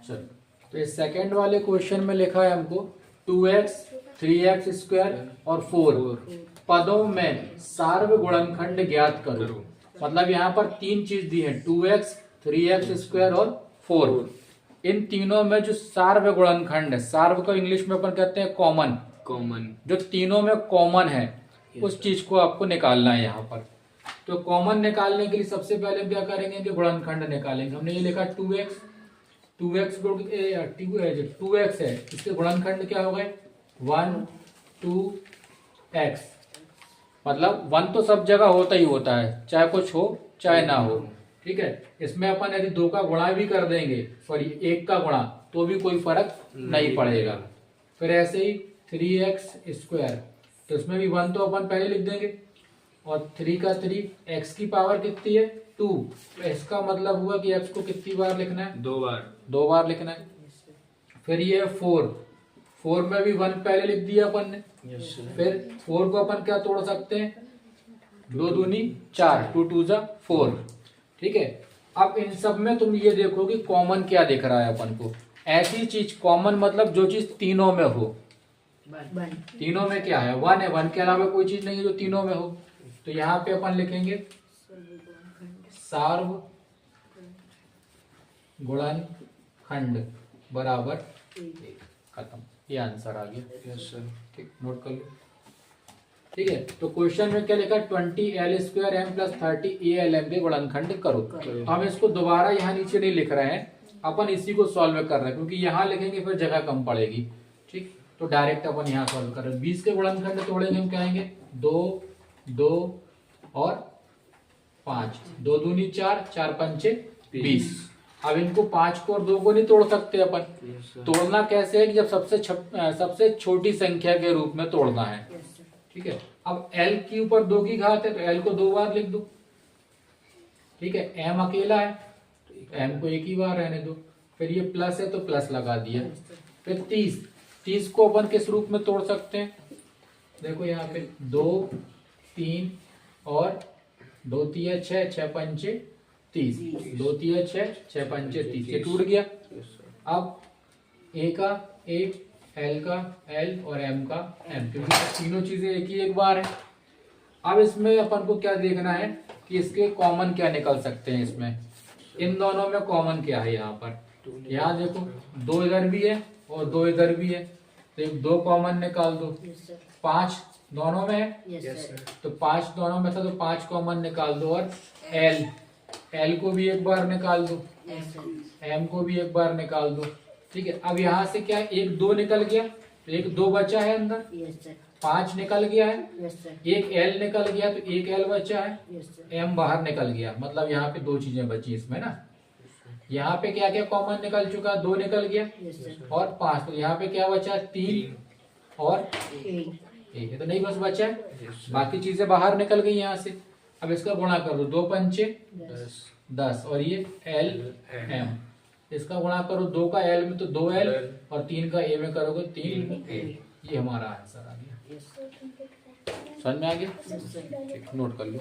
चलो, तो इस सेकंड वाले क्वेश्चन में लिखा है हमको 2x 3x स्क्वायर और 4 पदों में सार्व गुणनखंड ज्ञात करो। मतलब यहाँ पर तीन चीज दी है, 2x 3x स्क्वायर और 4। इन तीनों में जो सार्व गुणनखंड है, सार्व को इंग्लिश में अपन कहते हैं कॉमन, जो तीनों में कॉमन है उस चीज को आपको निकालना है यहाँ पर। तो कॉमन निकालने के लिए सबसे पहले क्या करेंगे कि गुणनखंड निकालेंगे। हमने ये लिखा 2x 2x है, इसके गुणनखंड क्या हो गए 1 2x। मतलब 1 तो सब जगह होता ही होता है, चाहे कुछ हो चाहे ना हो, ठीक है। इसमें अपन यदि 2 का गुणा भी कर देंगे, सॉरी 1 का गुणा, तो भी कोई फर्क नहीं पड़ेगा। फिर ऐसे ही 3x स्क्वायर, तो इसमें भी 1 तो अपन पहले लिख देंगे, और 3 का 3, x की पावर कितनी है 2, तो इसका मतलब हुआ कि x को कितनी बार लिखना है 2 बार लिखना है। फिर ये 4 में भी 1 पहले लिख दिया अपन ने। फिर 4 को अपन क्या तोड़ सकते हैं, 2 दूनी 4, 2 2 जा 4, ठीक है। अब इन सब में तुम ये देखो कि कॉमन क्या दिख रहा है अपन को। ऐसी चीज कॉमन मतलब जो चीज तीनों में हो। तीनों में क्या है 1 है, 1 के अलावा कोई चीज नहीं है जो तीनों में हो। तो यहाँ पे अपन लिखेंगे सार्व गुणनखंड बराबर खत्म, ये आंसर आ गया। ठीक, नोट कर लो। ठीक है, तो क्वेश्चन में क्या लिखा 20l square m plus 30al के गुणनखंड करो। तो हम इसको दोबारा यहाँ नीचे नहीं लिख रहे हैं, अपन इसी को सॉल्व कर रहे हैं, क्योंकि यहाँ लिखेंगे फिर जगह कम पड़ेगी। ठीक, तो डायरेक्ट अपन यहाँ सॉल्व कर रहे हैं। 20 के गुणनखंड तोड़ेंगे हम, क्या आएंगे 2 2 और 5, 2 दूनी 4, 4 पंचे 20। अब इनको 5 को और 2 को नहीं तोड़ सकते अपन। तोड़ना कैसे है कि जब सबसे छोटी संख्या के रूप में तोड़ना है। ठीक है, अब l के ऊपर 2 की घात है तो l को 2 बार लिख दो। ठीक है, m अकेला है तो m को एक ही बार रहने दो। फिर ये प्लस है तो प्लस लगा दिया। फिर 30 को अपन किस रूप में तोड़ सकते हैं, देखो यहाँ पे 2 3 और 2 3 6, 6 पंचे 30, 2 3 6, 6 पंचे 30, ये टूट गया। अब a का a, l का l और m का m, क्योंकि तीनों चीजें एक बार है। अब इसमें अपन को क्या देखना है कि इसके कॉमन क्या निकल सकते हैं। इसमें इन दोनों में कॉमन क्या है, यहाँ पर यहाँ देखो 2 इधर भी है और 2 इधर भी है, तो 2 कॉमन निकाल दो। 5 दोनों में है तो 5 दोनों में था तो 5 कॉमन निकाल दो। और l को भी एक बार निकाल दो, m को भी एक बार निकाल दो। ठीक है, अब यहाँ से क्या 1 2 निकल गया तो 1 2 बचा है अंदर, 5 निकल गया है, एक l निकल गया तो एक l बचा है, m बाहर निकल गया। मतलब यहाँ पे 2 चीजें बची इसमें ना। यहाँ पे क्या क्या कॉमन निकल चुका, 2 निकल गया और 5, तो यहाँ पे क्या बचा 3 और 1, तो नहीं बस बचा है, बाकी चीजें बाहर निकल गई यहाँ से। अब इसका गुणा कर दो, 2 पंचे 10 और ये l m, इसका गुणा करो 2 का l में तो 2l और 3 का a में करोगे 3a। ये हमारा आंसर आ गया। समझ में आ गया? ठीक, नोट कर लो।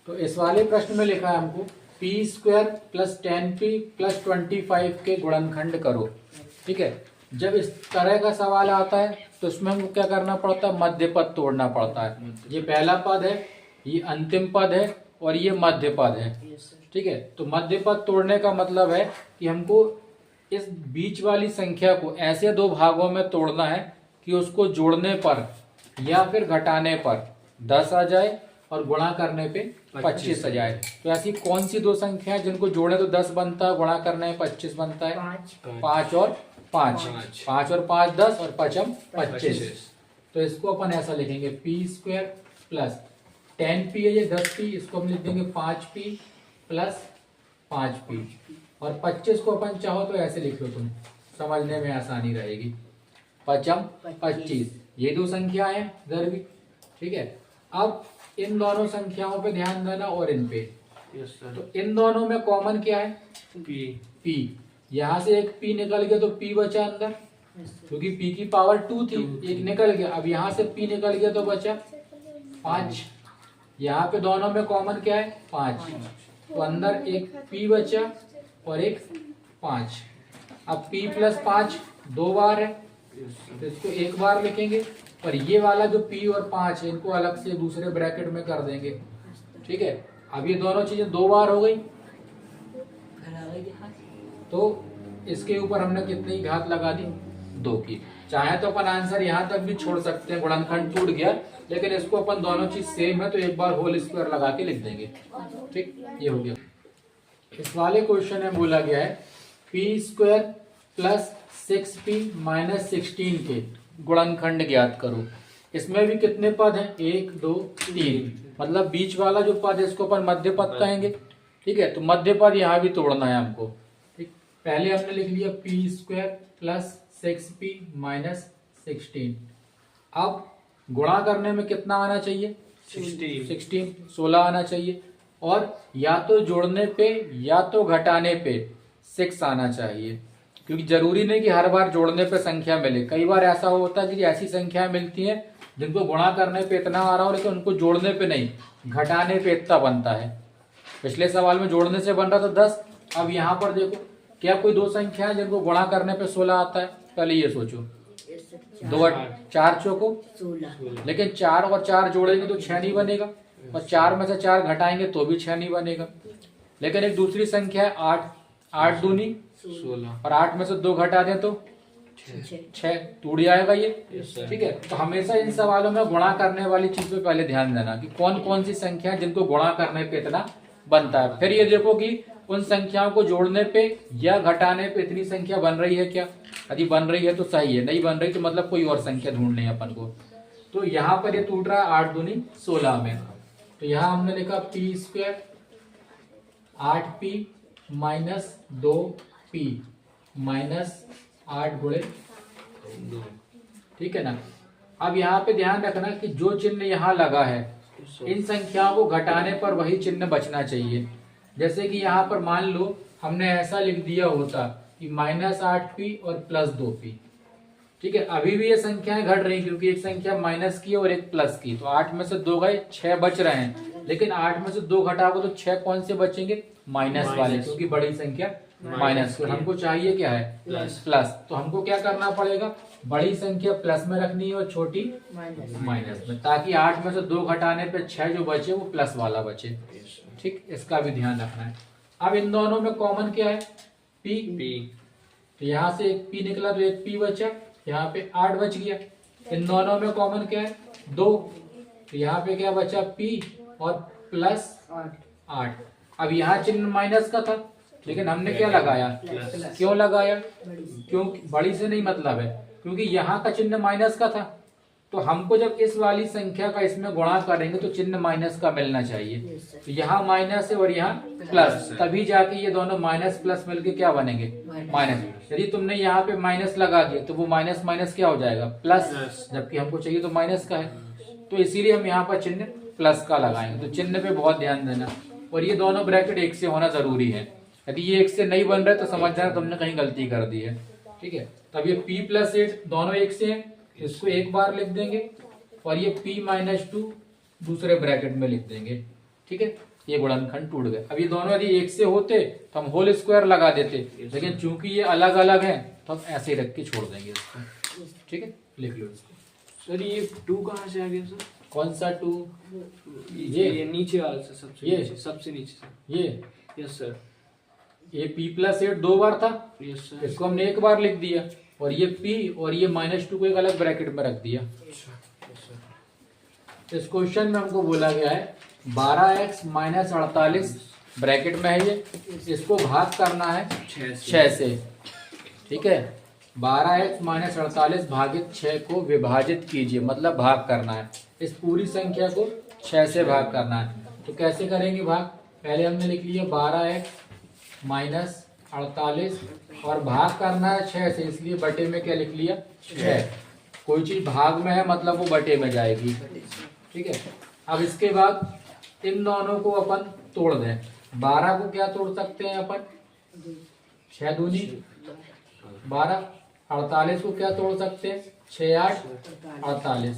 तो इस वाले प्रश्न में लिखा है हमको p square plus 10p plus 25 के गुणनखंड करो। ठीक है, जब इस तरह का सवाल आता है तो उसमें हमको क्या करना पड़ता है, मध्य पद तोड़ना पड़ता है। ये पहला पद है, ये अंतिम पद है और ये मध्य पद है। ठीक है, तो मध्य पद तोड़ने का मतलब है कि हमको इस बीच वाली संख्या को ऐसे 2 भागों में तोड़ना है कि उसको जोड़ने पर या फिर घटाने पर 10 आ जाए और गुणा करने पे 25 आ जाए। तो ऐसी कौन सी 2 संख्या है जिनको जोड़े तो 10 बनता है, गुणा करने में 25 बनता है? 5 और 5, 5 और 5 10 और 5m 25। तो इसको अपन ऐसा लिखेंगे p स्क्वायर प्लस 10p है ये 10p, इसको हम लिख देंगे 5p प्लस 5p और 25 को अपन चाहो तो ऐसे लिख लो, तुम समझने में आसानी रहेगी। 5m 25, ये 2 संख्या है इधर भी। ठीक है, अब इन दोनों संख्याओं पे ध्यान देना और इन पे। तो इन दोनों में कॉमन क्या है p, यहाँ से एक p निकल गया तो p बचा अंदर, क्योंकि p की पावर 2 थी, एक निकल गया। अब यहाँ से p निकल गया तो बचा 5। यहाँ पे दोनों में कॉमन क्या है 5, तो अंदर एक p बचा और एक 5। अब p प्लस 5 2 बार है तो इसको एक बार लिखेंगे, और ये वाला जो p और 5 है इनको अलग से दूसरे ब्रैकेट में कर देंगे। ठीक है, अब ये दोनों चीजें 2 बार हो गई, तो इसके ऊपर हमने कितनी घात लगा दी, 2 की। चाहे तो अपन आंसर यहाँ तक भी छोड़ सकते हैं, गुणनखंड टूट गया, लेकिन इसको अपन दोनों चीज सेम है तो एक बार होल स्क्वायर लगा के लिख देंगे। ठीक, ये हो गया। इस वाले क्वेश्चन में बोला गया है P square plus 6p minus 16 के गुणनखंड ज्ञात करो। इसमें भी कितने पद हैं, 1 2 3, मतलब बीच वाला जो पद है इसको अपन मध्य पद कहेंगे। ठीक है, तो मध्य पद यहाँ भी तोड़ना है हमको। ठीक, पहले हमने लिख लिया P square plus 6p minus 16। अब गुणा करने में कितना आना चाहिए, 16 आना चाहिए, और या तो जोड़ने पे या तो घटाने पे 6 आना चाहिए, क्योंकि जरूरी नहीं कि हर बार जोड़ने पे संख्या मिले। कई बार ऐसा होता है कि ऐसी संख्या मिलती है जिनको गुणा करने पे इतना आ रहा हो लेकिन उनको जोड़ने पे नहीं, घटाने पे इतना बनता है। पिछले सवाल में जोड़ने से बन रहा था 10, अब यहाँ पर देखो क्या कोई दो संख्या है जिनको गुणा करने पे 16 आता है। पहले ये सोचो, 2 4 चौको 16, लेकिन 4 और 4 जोड़ेंगे तो 6 नहीं बनेगा, और 4 में से 4 घटाएंगे तो भी 6 नहीं बनेगा। लेकिन एक दूसरी संख्या है 8, 8 दूनी 16, और 8 में से 2 घटा दें तो 6, टूट जाएगा ये। ठीक है, तो हमेशा इन सवालों में गुणा करने वाली चीज पे पहले ध्यान देना कि कौन कौन सी संख्या जिनको गुणा करने पे इतना बनता है। फिर ये देखो कि उन संख्याओं को जोड़ने पे या घटाने पे इतनी संख्या बन रही है क्या, यदि बन रही है तो सही है, नहीं बन रही तो मतलब कोई और संख्या ढूंढनी है अपन को। तो यहाँ पर ये टूट रहा है 8 दूनी 16 में, तो यहाँ हमने लिखा P square 8p minus 2p minus 8 गुणे 2। ठीक है ना। अब यहाँ पे ध्यान रखना कि जो चिन्ह यहाँ लगा है इन संख्याओं को घटाने पर वही चिन्ह बचना चाहिए। जैसे कि यहाँ पर मान लो हमने ऐसा लिख दिया होता कि माइनस 8p और प्लस 2p। ठीक है, अभी भी ये संख्याएं घट रही क्योंकि एक संख्या माइनस की और एक प्लस की, तो 8 में से 2 गए, 6 बच रहे हैं, लेकिन 8 में से 2 घटाओगे तो 6 कौन से बचेंगे, माइनस वाले, क्योंकि बड़ी संख्या माइनस। तो हमको चाहिए क्या है, प्लस। तो हमको क्या करना पड़ेगा, बड़ी संख्या प्लस में रखनी है और छोटी माइनस में, ताकि 8 में से 2 घटाने पे 6 जो बचे वो प्लस वाला बचे। ठीक, इसका भी ध्यान रखना है। अब इन दोनों में कॉमन क्या है, p। तो यहाँ से एक p निकला तो एक p बचा, यहाँ पे 8 बच गया। इन दोनों में कॉमन क्या है, 2, तो यहाँ पे क्या बचा p और प्लस 8। अब यहाँ चिन्ह माइनस का था लेकिन हमने क्या लगाया, क्यों लगाया, क्योंकि बड़ी से नहीं मतलब है, क्योंकि यहाँ का चिन्ह माइनस का था, तो हमको जब इस वाली संख्या का इसमें गुणा करेंगे तो चिन्ह माइनस का मिलना चाहिए। तो यहाँ माइनस है और यहाँ प्लस, तभी जाके ये दोनों माइनस प्लस मिलके क्या बनेंगे, माइनस। यदि तुमने यहाँ पे माइनस लगा दिया तो वो माइनस माइनस क्या हो जाएगा, प्लस, जबकि हमको चाहिए तो माइनस का है, तो इसीलिए हम यहाँ पर चिन्ह प्लस का लगाएंगे। तो चिन्ह पे बहुत ध्यान देना, और ये दोनों ब्रैकेट एक से होना जरूरी है। यदि ये एक से नहीं बन रहा है तो समझ जाना तुमने कहीं गलती कर दी है। ठीक है, तब ये p प्लस 8 दोनों एक से हैं, इसको एक बार लिख देंगे, और ये p माइनस 2 दूसरे ब्रैकेट में लिख देंगे। ठीक है, ये गुणनखंड टूट गए। अब ये दोनों यदि एक से होते तो हम होल स्क्वायर लगा देते, लेकिन चूंकि ये अलग अलग हैं तो हम ऐसे ही रख के छोड़ देंगे इसको। ठीक है, लिख लो इसको। सर ये 2 कहाँ से आ गया सर, कौन सा 2, ये नीचे वाला सर, सबसे ये नीचे, सबसे नीचे सर, ये यस सर। ये p प्लस 8 2 बार था, यस सर। इसको हमने एक बार लिख दिया, और ये p और ये माइनस 2 को एक अलग ब्रैकेट में रख दिया। इस क्वेश्चन में हमको बोला गया है 12x माइनस 48 ब्रैकेट में है ये, इसको भाग करना है 6 से। ठीक है, 12x माइनस 48 भागित 6 को विभाजित कीजिए, मतलब भाग करना है, इस पूरी संख्या को 6 से भाग करना है। तो कैसे करेंगे भाग, पहले हमने लिख लिया 12x माइनस 48 और भाग करना है 6 से, इसलिए बटे में क्या लिख लिया 6। कोई चीज भाग में है मतलब वो बटे में जाएगी। ठीक है, अब इसके बाद इन दोनों को अपन तोड़ दें। 12 को क्या तोड़ सकते हैं अपन, 6 दूनी 12। 48 को क्या तोड़ सकते हैं, 6 8 48,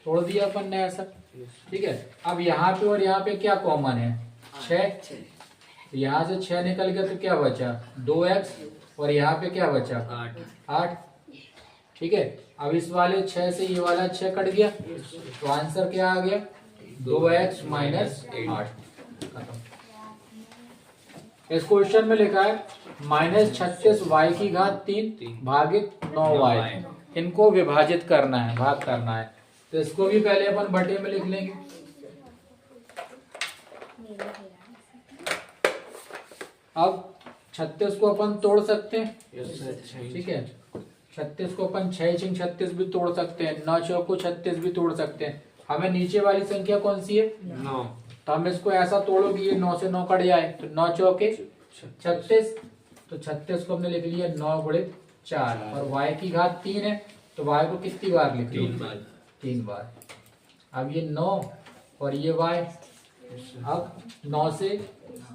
तोड़ दिया अपन ने ऐसा। ठीक है, अब यहाँ पे और यहाँ पे क्या कॉमन है, 6, तो यहाँ से 6 निकल गया तो क्या बचा 2x, और यहाँ पे क्या बचा 8। ठीक है, अब इस वाले 6 से ये वाला 6 कट गया, तो आंसर क्या आ गया 2x माइनस 8। खत्म। इस क्वेश्चन में लिखा है -36y3 भागित 9y, इनको विभाजित करना है, भाग करना है। तो इसको भी पहले अपन बटे में लिख लेंगे। अब 36 को अपन तोड़ सकते हैं, ठीक है, 36 को अपन 6 6 36 भी तोड़ सकते हैं, 9 चौक को 36 भी तोड़ सकते हैं। हमें नीचे वाली संख्या कौन सी है 9, तो हम इसको ऐसा तोड़ो कि ये 9 से 9 कट जाए, तो 9 चौके 36, तो 36 को हमने लिख लिया 9 गुणे 4, और y की घात 3 है तो y को कितनी बार लिख लो 3 बार। अब ये 9 और ये y, अब 9 से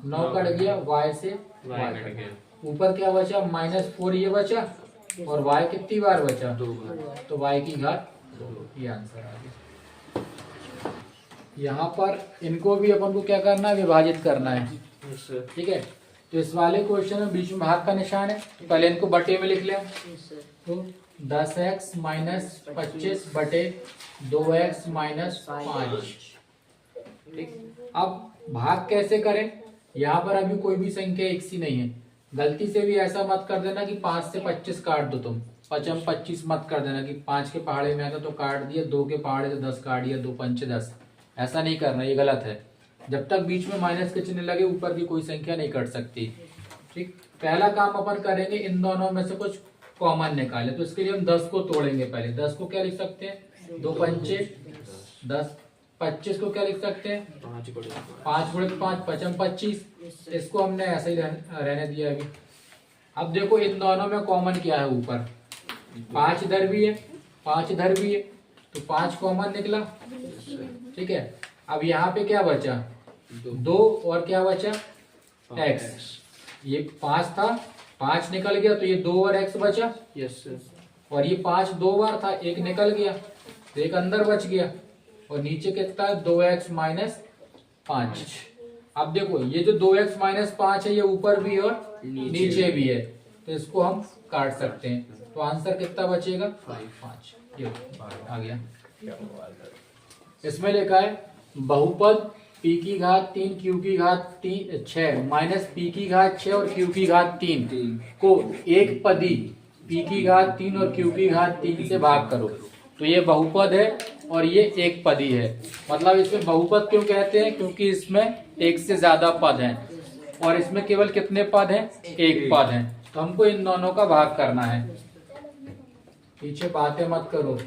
9 कट गया, y से y कट गया, ऊपर क्या बचा -4 ये बचा, और y कितनी बार बचा 2 बार, तो y की घात 2। ये आंसर आ गया। यहाँ पर इनको भी अपन को क्या करना है विभाजित करना है, ठीक है। तो इस वाले क्वेश्चन में बीच में भाग का निशान है, तो पहले इनको बटे में लिख लिया, तो 10x माइनस 25 बटे 2x माइनस 5। ठीक, अब भाग कैसे करें, यहाँ पर अभी कोई भी संख्या एक सी नहीं है, गलती से भी ऐसा मत कर देना कि 5 से 25 काट दो तुम, 5 25 मत कर देना कि 5 के पहाड़े में आता तो काट दिया, 2 के पहाड़े से 10 काट दिया, 2 पंचे 10, ऐसा नहीं करना, ये गलत है। जब तक बीच में माइनस के चिन्ह लगे ऊपर की कोई संख्या नहीं कट सकती। ठीक, पहला काम अपन करेंगे इन दोनों में से कुछ कॉमन निकाले, तो इसके लिए हम 10 को तोड़ेंगे। पहले 10 को क्या लिख सकते हैं 2 पंचे 10, 25 को क्या लिख सकते हैं 5 गुणे 5 5 25, इसको हमने ऐसे ही रहने दिया अभी। अब देखो इन दोनों में कॉमन क्या है, ऊपर 5 इधर भी है 5 इधर भी है, तो 5 कॉमन निकला, ठीक है। अब यहाँ पे क्या बचा 2 और क्या बचा x, ये 5 था 5 निकल गया, तो ये 2 और x बचा, यस सर, और ये 5 2 बार था, एक निकल गया तो एक अंदर बच गया, और नीचे कितना है 2x माइनस 5। अब देखो ये जो 2x माइनस 5 है ये ऊपर भी और नीचे भी है, तो इसको हम काट सकते हैं, तो आंसर कितना बचेगा 5। ये आ गया। इसमें लिखा है बहुपद p की घात 3 q की घात 6 माइनस p की घात 6 और q की घात 3 को एक पदी p की घात 3 और q की घात 3 से भाग करो। तो ये बहुपद है और ये एक पदी है, मतलब इसमें बहुपद क्यों कहते हैं, क्योंकि इसमें एक से ज्यादा पद हैं और इसमें केवल कितने पद हैं, एक पद है। तो हमको इन दोनों का भाग करना है। पीछे बातें मत करो।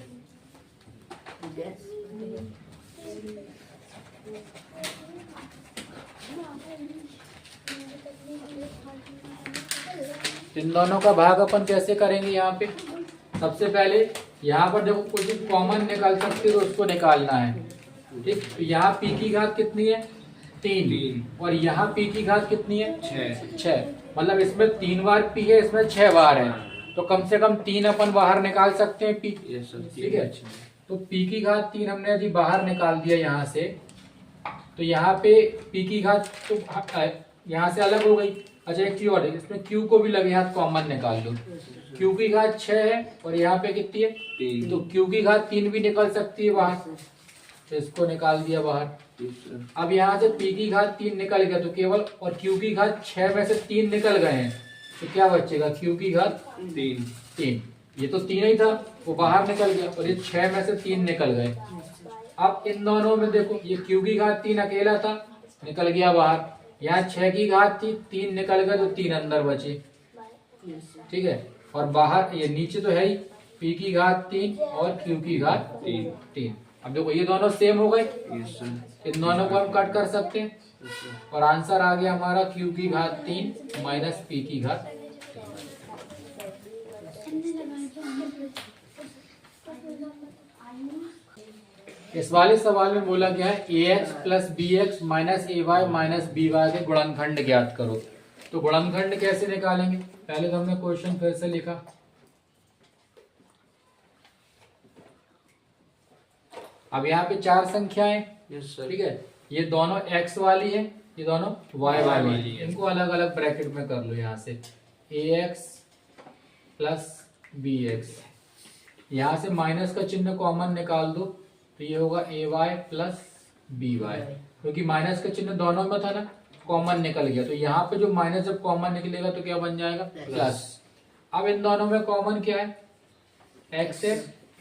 इन दोनों का भाग अपन कैसे करेंगे, यहाँ पे सबसे पहले यहाँ पर देखो कुछ कॉमन निकाल सकते हो तो उसको निकालना है। ठीक, तो यहाँ p की घात कितनी है 3 और यहाँ p की घात कितनी है 6, मतलब इसमें 3 बार p है, इसमें 6 बार है, तो कम से कम 3 अपन बाहर निकाल सकते हैं p, ठीक है। तो p की घात 3 हमने यदि बाहर निकाल दिया यहाँ से, तो यहाँ पे p की घात तो यहाँ से अलग हो गई। अच्छा एक चीज और है, इसमें q को भी लगे हाथ कॉमन निकाल लो, q की घात 6 है और यहाँ पे कितनी है 3, तो q की घात 3 भी निकल सकती है बाहर, तो इसको निकाल दिया बाहर। अब यहाँ से p की घात 3 निकल गया, तो केवल और q की घात 6 में से 3 निकल गए हैं, तो क्या बचेगा q की घात 3, ये तो 3 ही था वो बाहर निकल गया, और ये 6 में से 3 निकल गए। अब इन दोनों में देखो ये q की घात 3 अकेला था, निकल गया बाहर, यहाँ 6 की घात थी 3 निकल गए, तो 3 अंदर बचे, ठीक है। और बाहर ये नीचे तो है ही p की घात 3 और q की घात 3। अब देखो ये दोनों सेम हो गए, इन दोनों को हम कट कर सकते हैं, और आंसर आ गया हमारा q की घात 3 माइनस p की घात 3। इस वाले सवाल में बोला गया है ax plus b x minus a y minus b y के गुणनखंड ज्ञात करो। तो गुणनखंड कैसे निकालेंगे, पहले तो हमने क्वेश्चन फिर से लिखा। अब यहाँ पे 4 संख्याएं, ठीक है, ये दोनों x वाली है, ये दोनों y वाली, इनको अलग अलग ब्रैकेट में कर लो। यहाँ से ax प्लस bx, यहाँ से माइनस का चिन्ह कॉमन निकाल दो तो ये होगा ay प्लस by, क्योंकि माइनस का चिन्ह दोनों में था ना, कॉमन निकल गया। तो यहाँ पे जो माइनस जब कॉमन निकलेगा तो क्या बन जाएगा, प्लस। अब इन दोनों में कॉमन क्या है, x है,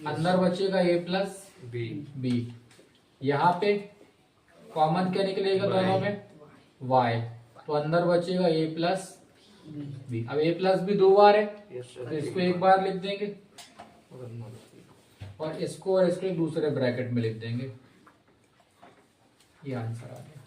अंदर बचेगा a प्लस b। यहाँ पे कॉमन क्या निकलेगा दोनों में, y, तो अंदर बचेगा a प्लस b। अब a प्लस b 2 बार है तो इसको एक बार लिख देंगे और इसको दूसरे ब्रैकेट में लिख देंगे। ये आंसर आ गया।